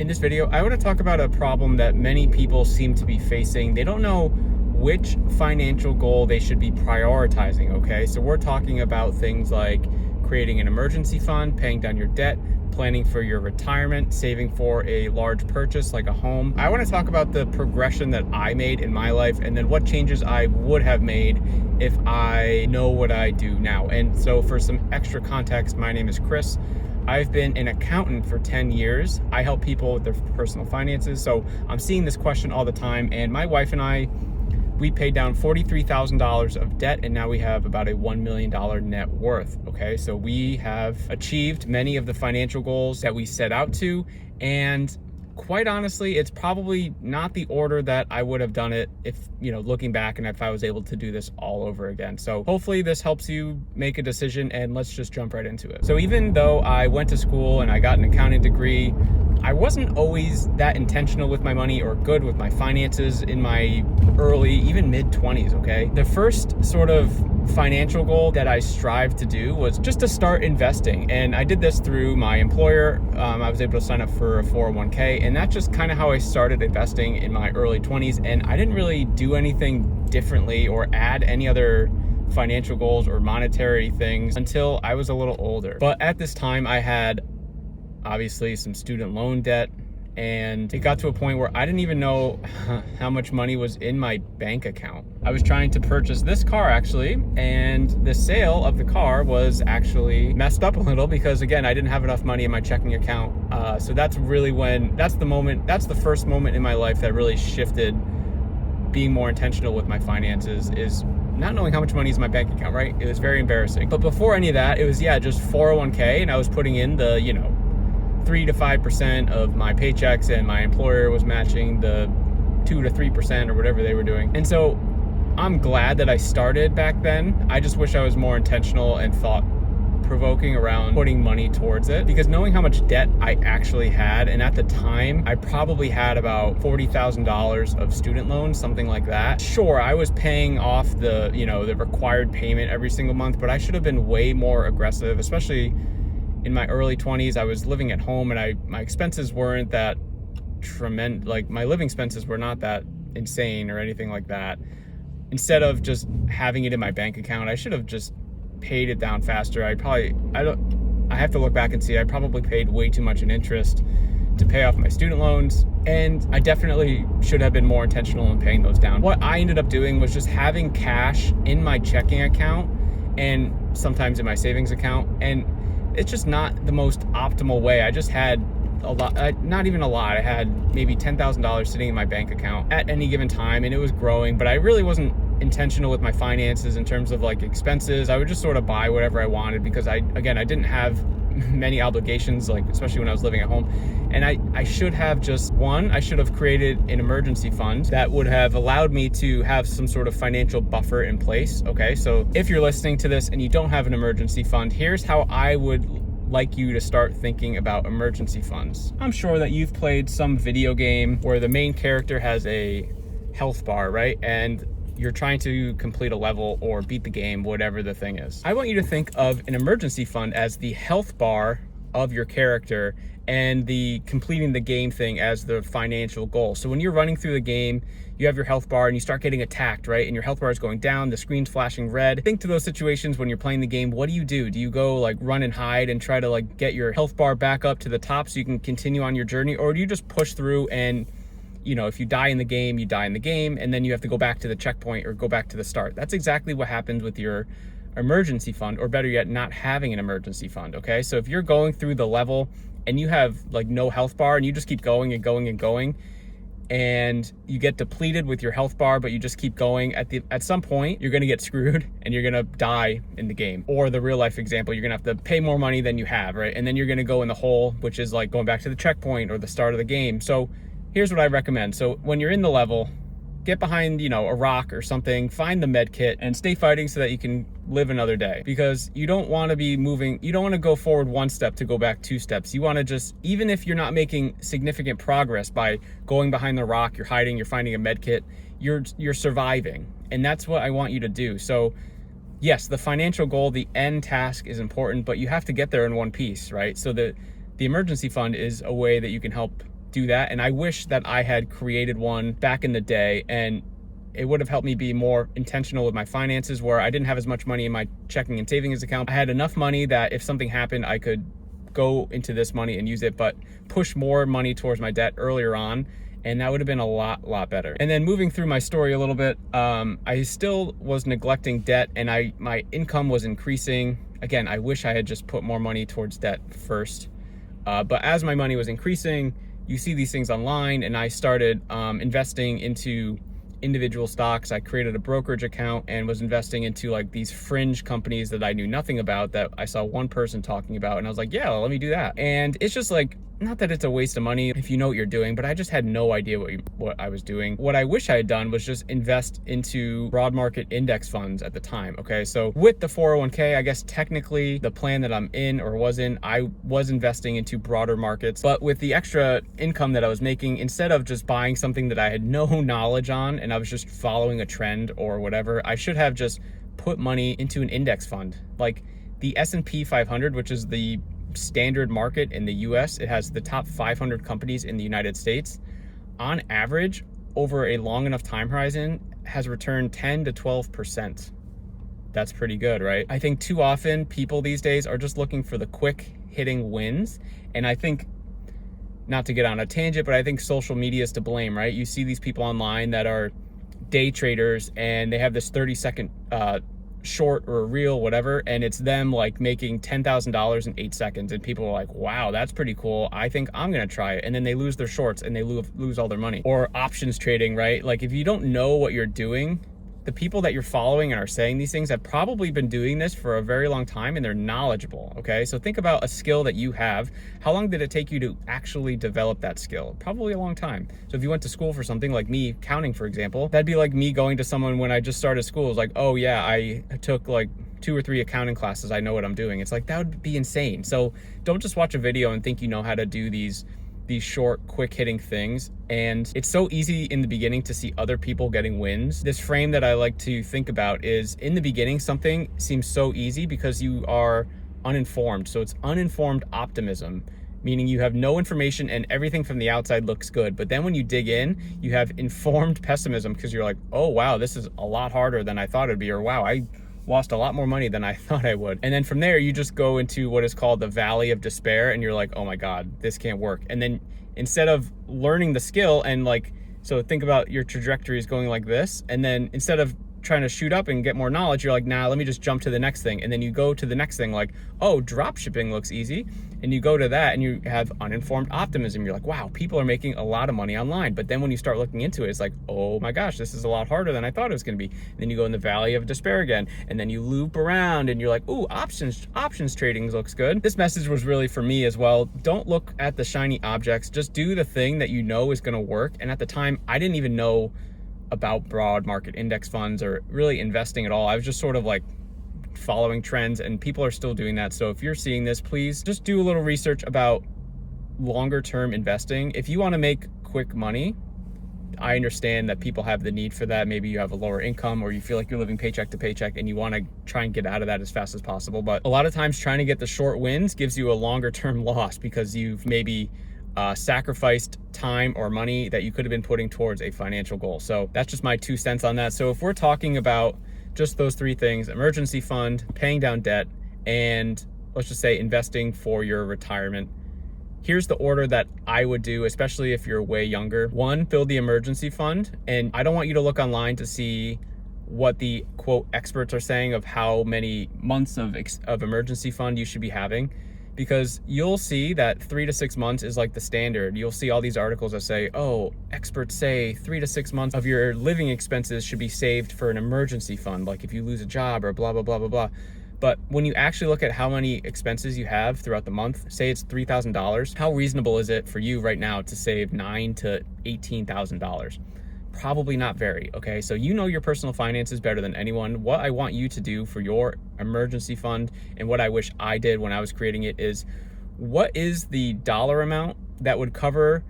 In this video, I want to talk about a problem that many people seem to be facing. They don't know which financial goal they should be prioritizing, okay? So we're talking about things like creating an emergency fund, paying down your debt, planning for your retirement, saving for a large purchase like a home. I want to talk about the progression that I made in my life and then what changes I would have made if I know what I do now. And so for some extra context, my name is Chris. I've been an accountant for 10 years. I help people with their personal finances. So I'm seeing this question all the time. And my wife and I, we paid down $43,000 of debt, and now we have about a $1 million net worth. Okay, so we have achieved many of the financial goals that we set out to. And quite honestly, it's probably not the order that I would have done it if, looking back and if I was able to do this all over again. So hopefully this helps you make a decision, and let's just jump right into it. So even though I went to school and I got an accounting degree, I wasn't always that intentional with my money or good with my finances in my early, even mid-20s, okay? The first sort of financial goal that I strived to do was just to start investing. And I did this through my employer. I was able to sign up for a 401k, and that's just kind of how I started investing in my early 20s. And I didn't really do anything differently or add any other financial goals or monetary things until I was a little older. But at this time, I had obviously some student loan debt, and it got to a point where I didn't even know how much money was in my bank account. I was trying to purchase this car actually, and the sale of the car was actually messed up a little because again, I didn't have enough money in my checking account. So that's really that's the first moment in my life that really shifted being more intentional with my finances, is not knowing how much money is in my bank account, right? It was very embarrassing. But before any of that, it was, just 401k, and I was putting in the, 3 to 5% of my paychecks, and my employer was matching the 2 to 3% or whatever they were doing. And so I'm glad that I started back then. I just wish I was more intentional and thought-provoking around putting money towards it, because knowing how much debt I actually had, and at the time I probably had about $40,000 of student loans, something like that. Sure, I was paying off the required payment every single month, but I should have been way more aggressive, especially in my early 20s. I was living at home, and my expenses weren't that tremendous. Like, my living expenses were not that insane or anything like that. Instead of just having it in my bank account, I should have just paid it down faster. I have to look back and see, I probably paid way too much in interest to pay off my student loans, and I definitely should have been more intentional in paying those down. What I ended up doing was just having cash in my checking account and sometimes in my savings account, and it's just not the most optimal way. I just had a lot, not even a lot. I had maybe $10,000 sitting in my bank account at any given time, and it was growing, but I really wasn't intentional with my finances in terms of like expenses. I would just sort of buy whatever I wanted because I didn't have many obligations, like especially when I was living at home. And I should have created an emergency fund that would have allowed me to have some sort of financial buffer in place. Okay, so if you're listening to this and you don't have an emergency fund, here's how I would like you to start thinking about emergency funds. I'm sure that you've played some video game where the main character has a health bar, right? And you're trying to complete a level or beat the game, whatever the thing is. I want you to think of an emergency fund as the health bar of your character, and the completing the game thing as the financial goal. So when you're running through the game, you have your health bar and you start getting attacked, right? And your health bar is going down, the screen's flashing red. Think to those situations when you're playing the game. What do? Do you go like run and hide and try to like get your health bar back up to the top so you can continue on your journey? Or do you just push through and if you die in the game, you die in the game, and then you have to go back to the checkpoint or go back to the start? That's exactly what happens with your emergency fund, or better yet, not having an emergency fund, okay? So if you're going through the level and you have like no health bar and you just keep going and going and going, and you get depleted with your health bar, but you just keep going, at some point, you're gonna get screwed and you're gonna die in the game. Or the real life example, you're gonna have to pay more money than you have, right? And then you're gonna go in the hole, which is like going back to the checkpoint or the start of the game. So here's what I recommend. So when you're in the level, get behind, a rock or something, find the med kit and stay fighting so that you can live another day, because you don't want to be moving. You don't want to go forward one step to go back 2 steps. You want to just, even if you're not making significant progress by going behind the rock, you're hiding, you're finding a med kit, you're surviving. And that's what I want you to do. So yes, the financial goal, the end task is important, but you have to get there in one piece, right? So the emergency fund is a way that you can help do that. And I wish that I had created one back in the day, and it would have helped me be more intentional with my finances, where I didn't have as much money in my checking and savings account. I had enough money that if something happened, I could go into this money and use it, but push more money towards my debt earlier on. And that would have been a lot better. And then moving through my story a little bit, I still was neglecting debt, and my income was increasing. Again, I wish I had just put more money towards debt first. But as my money was increasing, you see these things online, and I started investing into individual stocks. I created a brokerage account and was investing into like these fringe companies that I knew nothing about, that I saw one person talking about, and I was like, yeah, let me do that. And it's just like, not that it's a waste of money if you know what you're doing, but I just had no idea what I was doing. What I wish I had done was just invest into broad market index funds at the time, okay? So with the 401k, I guess technically the plan that I'm in or was in, I was investing into broader markets, but with the extra income that I was making, instead of just buying something that I had no knowledge on and I was just following a trend or whatever, I should have just put money into an index fund. Like the S&P 500, which is the standard market in the US, it has the top 500 companies in the United States. On average, over a long enough time horizon, has returned 10 to 12%. That's pretty good, right? I think too often people these days are just looking for the quick hitting wins. And I think, not to get on a tangent, but I think social media is to blame, right? You see these people online that are day traders and they have this 30-second short or a reel, whatever, and it's them like making $10,000 in 8 seconds, and people are like, wow, that's pretty cool, I think I'm gonna try it. And then they lose their shorts and they lose all their money. Or options trading, right? Like if you don't know what you're doing, the people that you're following and are saying these things have probably been doing this for a very long time, and they're knowledgeable, okay? So think about a skill that you have. How long did it take you to actually develop that skill? Probably a long time. So if you went to school for something like me, counting, for example, that'd be like me going to someone when I just started school. It's like, oh yeah, I took like 2 or 3 accounting classes, I know what I'm doing. It's like, that would be insane. So don't just watch a video and think you know how to do these short, quick hitting things. And it's so easy in the beginning to see other people getting wins. This frame that I like to think about is, in the beginning, something seems so easy because you are uninformed. So it's uninformed optimism, meaning you have no information and everything from the outside looks good. But then when you dig in, you have informed pessimism, because you're like, oh wow, this is a lot harder than I thought it'd be, or wow, I lost a lot more money than I thought I would. And then from there, you just go into what is called the valley of despair, and you're like, oh my God, this can't work. And then instead of learning the skill, and like, so think about your trajectory is going like this, and then instead of trying to shoot up and get more knowledge, you're like, nah, let me just jump to the next thing. And then you go to the next thing, like, oh, drop shipping looks easy. And you go to that and you have uninformed optimism. You're like, wow, people are making a lot of money online. But then when you start looking into it, it's like, oh my gosh, this is a lot harder than I thought it was gonna be. And then you go in the valley of despair again, and then you loop around and you're like, ooh, options trading looks good. This message was really for me as well. Don't look at the shiny objects, just do the thing that you know is gonna work. And at the time, I didn't even know about broad market index funds or really investing at all. I was just sort of like following trends, and people are still doing that. So if you're seeing this, please just do a little research about longer term investing. If you want to make quick money, I understand that people have the need for that. Maybe you have a lower income, or you feel like you're living paycheck to paycheck and you want to try and get out of that as fast as possible. But a lot of times trying to get the short wins gives you a longer term loss, because you've maybe sacrificed time or money that you could have been putting towards a financial goal. So that's just my 2 cents on that. So if we're talking about just those 3 things, emergency fund, paying down debt, and let's just say investing for your retirement, here's the order that I would do, especially if you're way younger. 1, build the emergency fund. And I don't want you to look online to see what the quote experts are saying of how many months of emergency fund you should be having, because you'll see that 3 to 6 months is like the standard. You'll see all these articles that say, oh, experts say 3 to 6 months of your living expenses should be saved for an emergency fund, like if you lose a job or blah, blah, blah, blah, blah. But when you actually look at how many expenses you have throughout the month, say it's $3,000, how reasonable is it for you right now to save $9,000 to $18,000? Probably not very, okay? So you know your personal finances better than anyone. What I want you to do for your emergency fund, and what I wish I did when I was creating it, is what is the dollar amount that would cover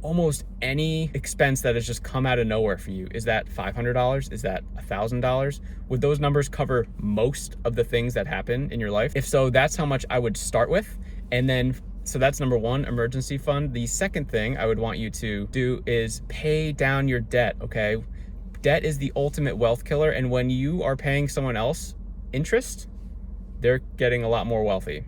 almost any expense that has just come out of nowhere for you? Is that $500? Is that $1,000? Would those numbers cover most of the things that happen in your life? If so, that's how much I would start with. And then So that's number one, emergency fund. The second thing I would want you to do is pay down your debt, okay? Debt is the ultimate wealth killer, and when you are paying someone else interest, they're getting a lot more wealthy.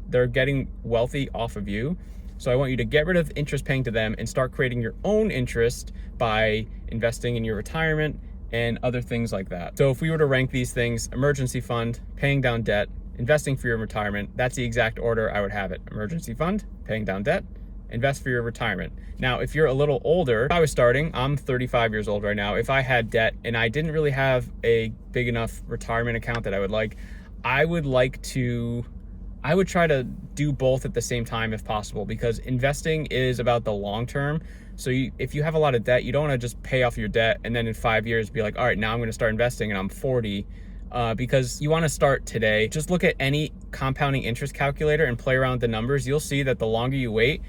They're getting wealthy off of you. So I want you to get rid of interest paying to them and start creating your own interest by investing in your retirement and other things like that. So if we were to rank these things, emergency fund, paying down debt, investing for your retirement, that's the exact order I would have it. Emergency fund, paying down debt, invest for your retirement. Now, if you're a little older, if I was starting, I'm 35 years old right now. If I had debt and I didn't really have a big enough retirement account that I would try to do both at the same time if possible, because investing is about the long term. So if you have a lot of debt, you don't want to just pay off your debt and then in 5 years be like, all right, now I'm going to start investing and I'm 40. Because you want to start today. Just look at any compounding interest calculator and play around with the numbers. You'll see that the longer you wait,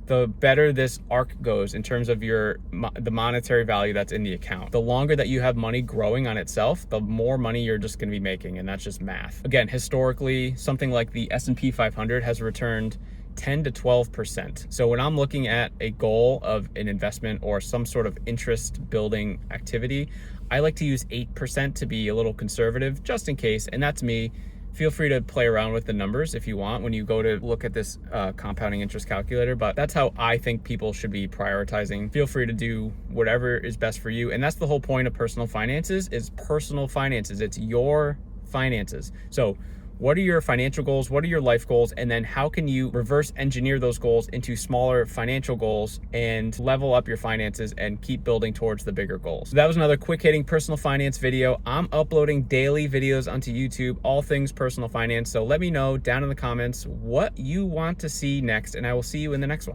the better this arc goes in terms of the monetary value that's in the account. The longer that you have money growing on itself, the more money you're just going to be making, and that's just math. Again, historically, something like the S&P 500 has returned 10 to 12%. So when I'm looking at a goal of an investment or some sort of interest building activity, I like to use 8% to be a little conservative just in case, and that's me. Feel free to play around with the numbers if you want when you go to look at this compounding interest calculator, but that's how I think people should be prioritizing. Feel free to do whatever is best for you. And that's the whole point of personal finances, is personal finances. It's your finances. So what are your financial goals? What are your life goals? And then how can you reverse engineer those goals into smaller financial goals and level up your finances and keep building towards the bigger goals? So that was another quick hitting personal finance video. I'm uploading daily videos onto YouTube, all things personal finance. So let me know down in the comments what you want to see next, and I will see you in the next one.